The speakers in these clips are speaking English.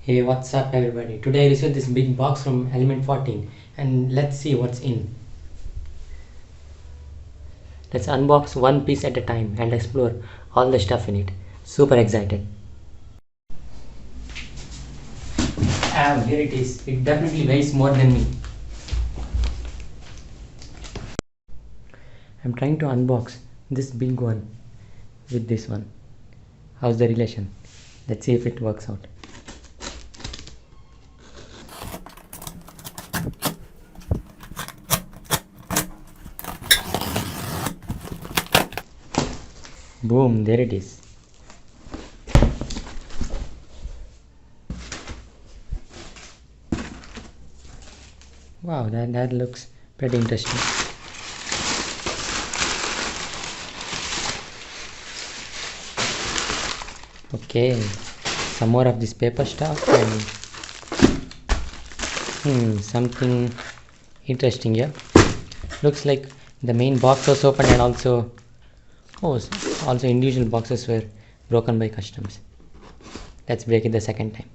Hey, what's up everybody? Today I received this big box from Element 14 and let's see what's in. Let's unbox one piece at a time and explore all the stuff in it. Super excited. Here it is. It definitely weighs more than me. I'm trying to unbox this big one with this one. How's the relation? Let's see if it works out. Boom, there it is. Wow, that looks pretty interesting. Okay, some more of this paper stuff and something interesting here. Looks like the main box was opened and also individual boxes were broken by customs. Let's break it the second time.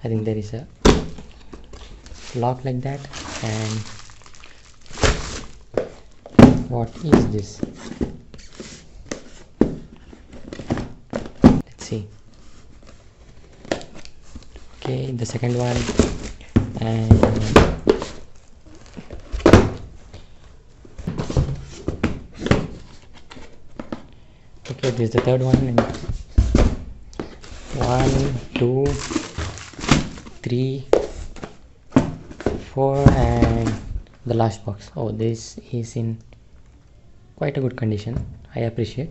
I think there is a lock like that. And what is this? Let's see. Okay, the second one. And okay, this is the third one. And 1, 2, 3, 4, and the last box. Oh, this is in quite a good condition. I appreciate.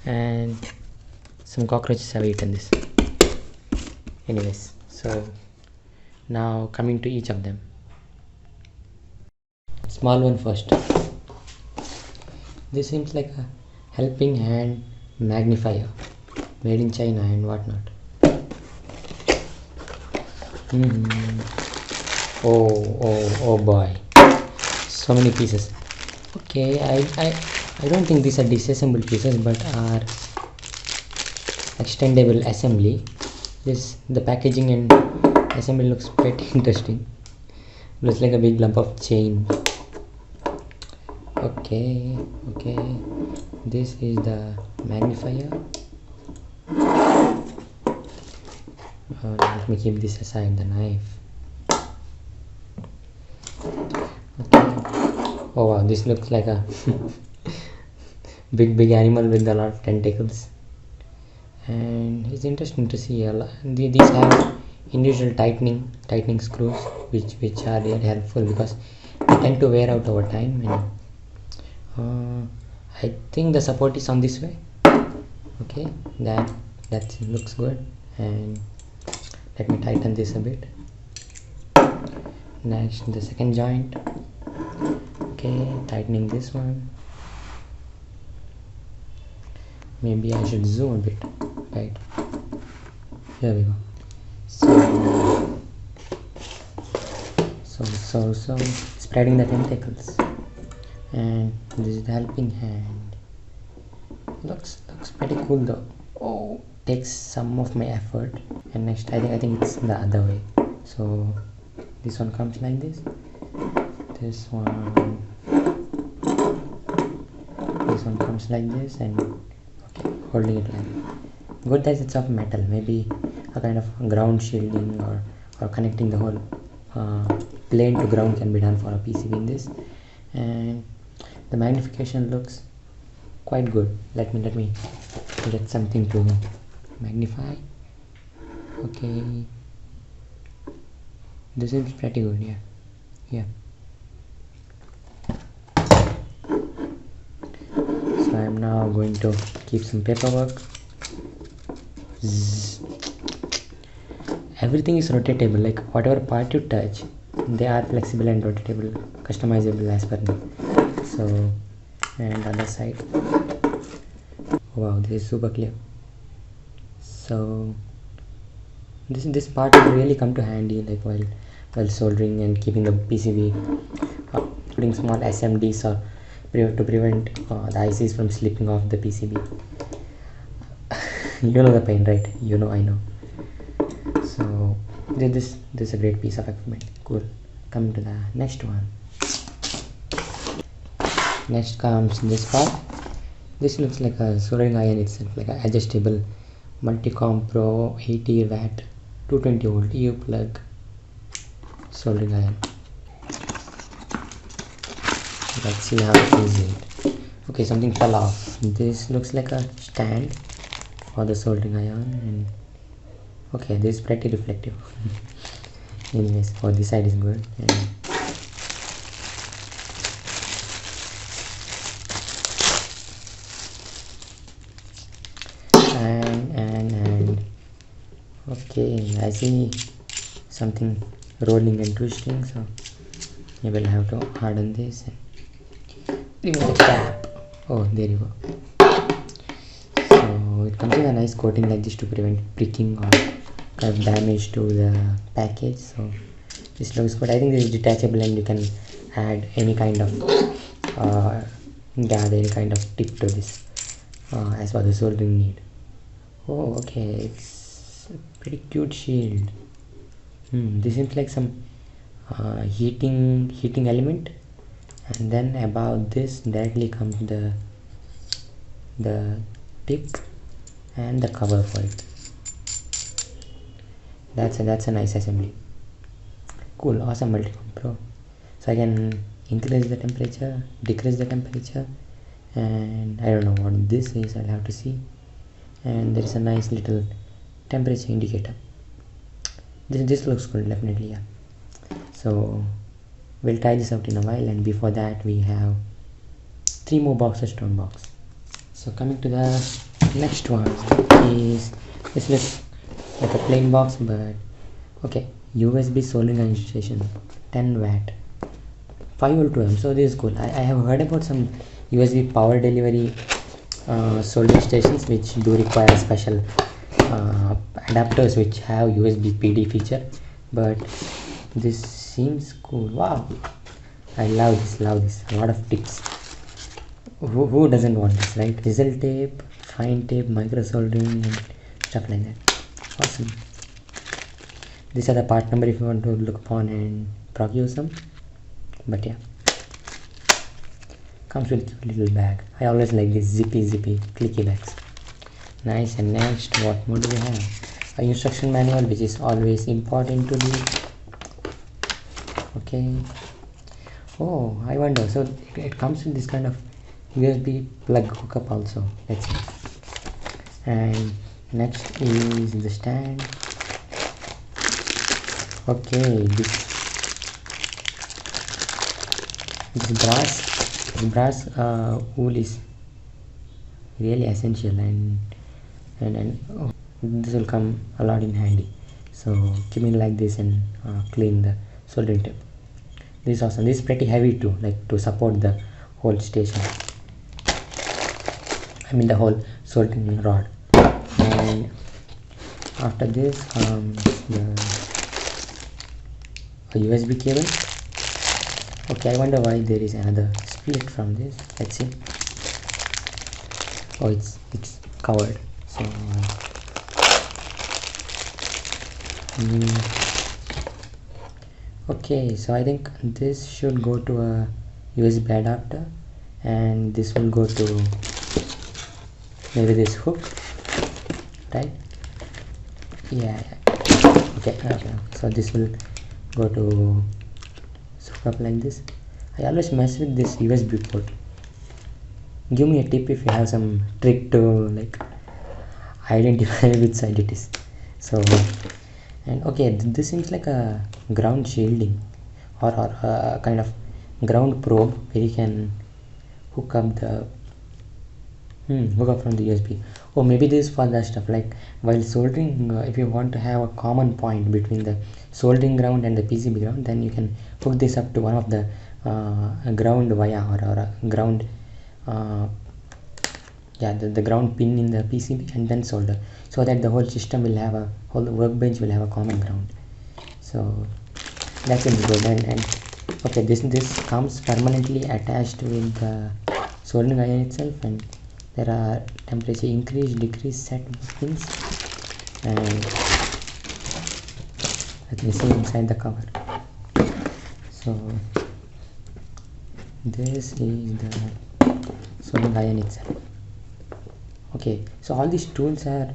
And some cockroaches have eaten this. Anyways, so now coming to each of them. Small one first. This seems like a helping hand magnifier made in China and whatnot. Oh boy, so many pieces. Okay, I don't think these are disassembled pieces but are extendable assembly. The packaging and assembly looks pretty interesting. Looks like a big lump of chain. Okay, this is the magnifier. Let me keep this aside, the knife. Okay. Oh wow, this looks like a big animal with a lot of tentacles. And it's interesting to see these have individual tightening screws which are really helpful because they tend to wear out over time. And I think the support is on this way. Okay, that looks good. And let me tighten this a bit. Next, the second joint. Okay, tightening this one. Maybe I should zoom a bit. Right, here we go. So spreading the tentacles, and this is the helping hand. Looks pretty cool though. Oh, takes some of my effort. And next, I think it's the other way. So this one comes like this. This one comes like this, and okay, holding it like that. Good that it's of metal. Maybe a kind of ground shielding or connecting the whole plane to ground can be done for a PCB in this. And the magnification looks quite good. Let me get something to magnify. Okay, this is pretty good. Yeah. So I'm now going to keep some paperwork. Everything is rotatable, like whatever part you touch, they are flexible and rotatable, customizable as per me. So, and other side. Wow, this is super clear. So this part will really come to handy, like while soldering and keeping the PCB, putting small SMDs or to prevent the ICs from slipping off the PCB. You know the pain, right? You know, I know. So this is a great piece of equipment. Cool. Coming to the next one. Next comes this part. This looks like a soldering iron itself, like an adjustable Multicomp Pro 80 watt 220 volt EU plug soldering iron. Let's see how it is. Okay, something fell off. This looks like a stand for the soldering iron, and okay, this is pretty reflective. Anyways, for this side is good. And okay, I see something rolling and twisting, so you will have to harden this and remove the cap. Oh, there you go. So it comes with a nice coating like this to prevent pricking or kind of damage to the package. So this looks good. I think this is detachable and you can add any kind of add any kind of tip to this as per the soldering need. Oh, okay, it's a pretty cute shield. This seems like some heating element, and then above this directly comes the tip and the cover for it. That's a nice assembly. Cool, awesome Multicomp Pro. So I can increase the temperature, decrease the temperature, and I don't know what this is. I'll have to see. And there is a nice little temperature indicator. This looks good, definitely, yeah. So we'll try this out in a while, and before that we have 3 more boxes, stone box. So coming to the next one is, this looks like a plain box, but okay, USB soldering iron station, 10 watt, 5 volt 2 amp. So this is cool. I have heard about some USB power delivery soldering stations which do require special adapters which have USB PD feature, but this seems cool. Wow, I love this, a lot of tips. Who doesn't want this, right? Diesel tape, fine tape, micro soldering and stuff like that. Awesome. These are the part number if you want to look upon and procure some, but yeah, comes with a little bag. I always like these zippy clicky bags. Nice. And next, what more do we have? A instruction manual, which is always important to do. Okay. Oh, I wonder, so it comes with this kind of USB plug hookup also. Let's see. And next is the stand. Okay, this brass wool is really essential, and oh, this will come a lot in handy. So keep it like this and clean the soldering tip. This is awesome. This is pretty heavy too, like to support the whole station, I mean the whole soldering rod. And after this comes a USB cable. Okay, I wonder why there is another split from this. Let's see. Oh, it's covered. So okay, so I think this should go to a USB adapter, and this will go to maybe this hook, right? Yeah. Okay. So this will go to hook up like this. I always mess with this USB port. Give me a tip if you have some trick to like identify which side it is. So, and okay, this seems like a ground shielding or a kind of ground probe where you can hook up the hook up from the USB. Or maybe this is for that stuff, like while soldering, if you want to have a common point between the soldering ground and the PCB ground, then you can hook this up to one of the ground via or a ground the ground pin in the PCB, and then solder, so that the whole system will have whole workbench will have a common ground. So that's it good. And okay, this comes permanently attached with the soldering iron itself, and There are temperature increase, decrease set pins, and let me see inside the cover. So this is the soldering iron itself. Okay, so all these tools are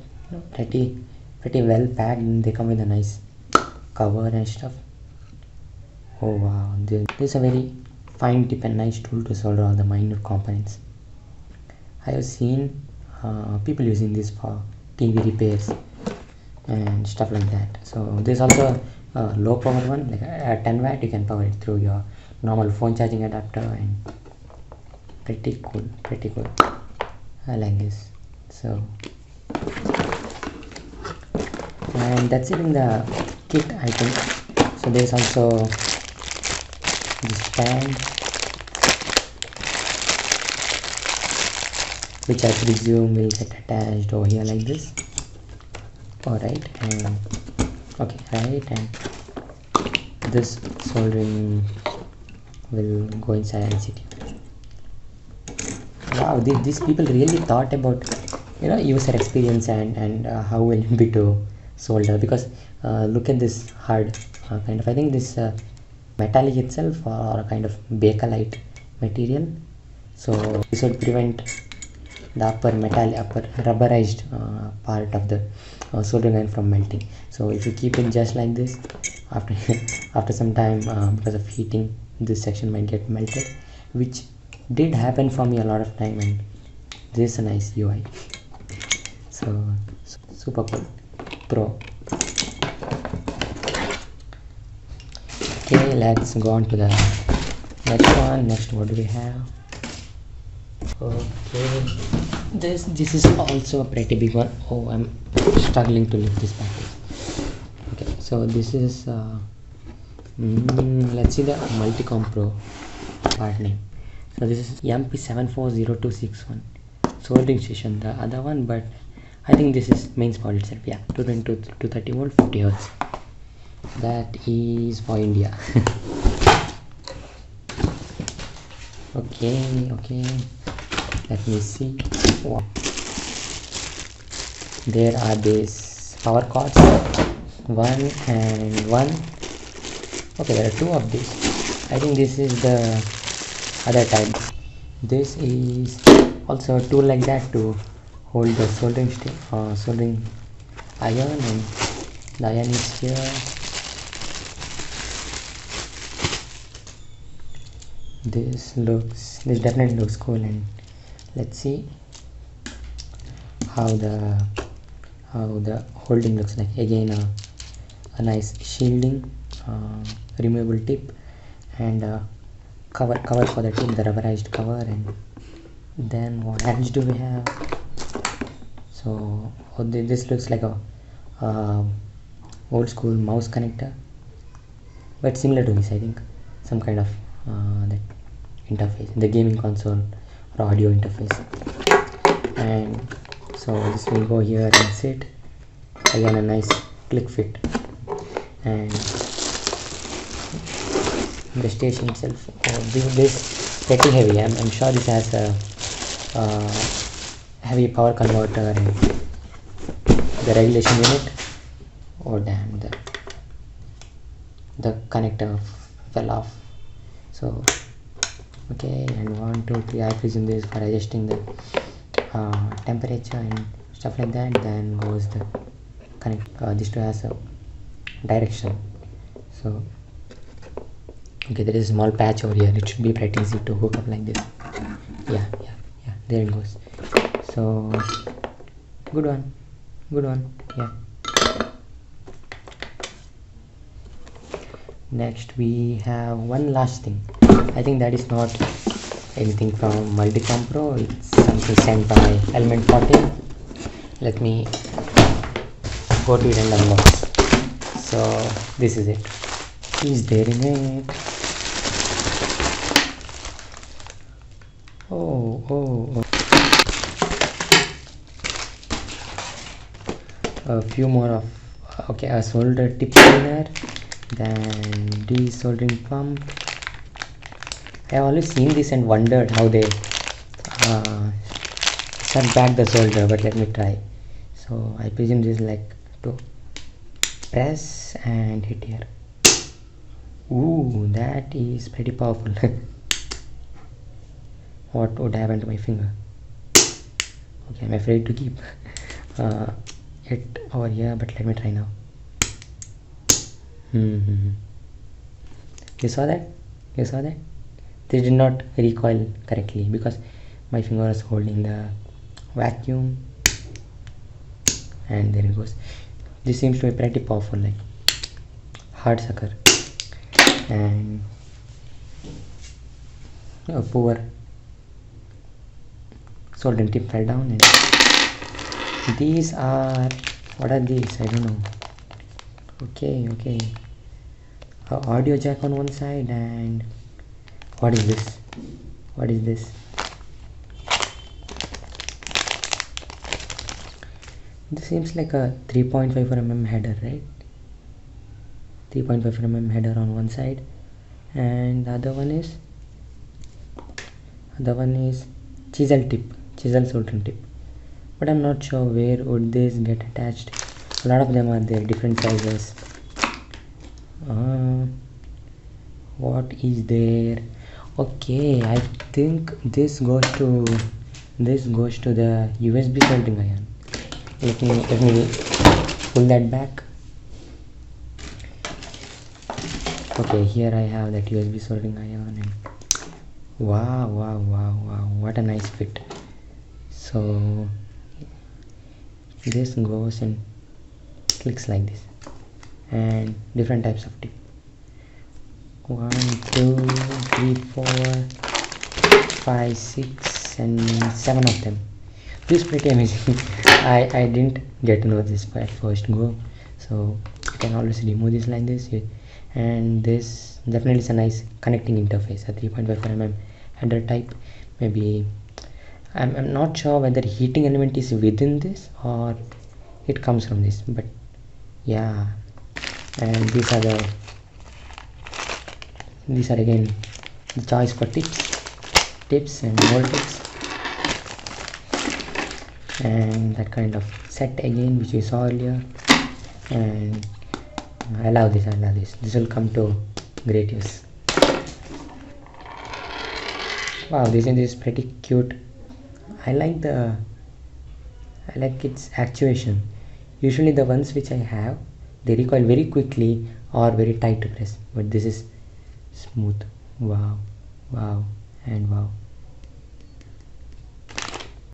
pretty well packed, and they come with a nice cover and stuff. Oh wow, this is a very fine tip and nice tool to solder all the minor components. I have seen people using this for TV repairs and stuff like that. So there's also a low power one, like a 10 watt. You can power it through your normal phone charging adapter, and pretty cool. I like this. So, and that's it in the kit, I think. So there's also this stand, which I presume will get attached over here like this. Alright, and okay, right, and this soldering will go inside and sit here. Wow, these people really thought about user experience and how will it be to solder, because look at this hard kind of, I think this metallic itself, or a kind of bakelite material. So this would prevent the upper rubberized part of the soldering iron from melting. So if you keep it just like this, after after some time, because of heating, this section might get melted, which did happen for me a lot of time, and this is a nice UI. So super cool, pro. Okay, let's go on to the next one. Next, what do we have? Okay, this is also a pretty big one. Oh, I'm struggling to lift this package. Okay, so this is let's see the Multicomp Pro part name. So this is MP740261 soldering station, the other one, but I think this is mains pod itself. Yeah, 220 to 30 volt, 50 hertz. That is for India. Okay, let me see. Wow. There are these power cords, one and one. Okay, there are two of these. I think this is the other type. This is also a tool like that to hold the soldering iron, and the iron is here. This definitely looks cool, and let's see how the holding looks like. Again, a nice shielding, removable tip, and cover for the tip, the rubberized cover. And then what else do we have? So this looks like a old school mouse connector, but similar to this, I think, some kind of that interface, the gaming console or audio interface. And so this will go here and sit. Again, a nice click fit, and the station itself, this pretty heavy. I'm sure this has a heavy power converter and the regulation unit. Oh damn, the connector fell off. So okay, and 1 2 3, I presume this is for adjusting the temperature and stuff like that. Then goes the connect, this too has a direction. So okay, there is a small patch over here. It should be pretty easy to hook up like this. Yeah, there it goes. So good one, yeah. Next we have one last thing. I think that is not anything from Multicomp Pro. It's something sent by Element 14. Let me go to it and unbox. So this is it. Is there in it? Oh. A few more of, okay, a solder tip cleaner, then desoldering pump. I have always seen this and wondered how they cut back the solder, but let me try. So I presume this is like to press and hit here. Ooh, that is pretty powerful. What would happen to my finger? Okay, I'm afraid to keep it over here, but let me try now. You saw that? You saw that? This did not recoil correctly because my finger was holding the vacuum, and there it goes. This seems to be pretty powerful, like hard sucker. And a poor soldering tip fell down, and these are, what are these? I don't know. Okay, a audio jack on one side, and what is this? What is this? This seems like a 3.54 mm header, right? 3.54 mm header on one side, and the other one is chisel soldering tip, but I'm not sure where would this get attached. A lot of them are there, different sizes. What is there? Okay, I think this goes to the USB soldering iron. Let me pull that back. Okay, here I have that USB soldering iron, and wow, what a nice fit. So this goes and clicks like this, and different types of tip. 1 2 3 4 5 6 and 7 of them. This is pretty amazing. I didn't get to know this at first go, so you can always remove this like this. And this definitely is a nice connecting interface, a 3.54 mm header type. Maybe I'm not sure whether heating element is within this or it comes from this, but yeah. And these are again the choice for tips and more tips, and that kind of set again which we saw earlier. And I love this. This will come to great use. Wow, this is pretty cute. I like its actuation. Usually the ones which I have, they recoil very quickly or very tight to press, but this is smooth. Wow, and wow.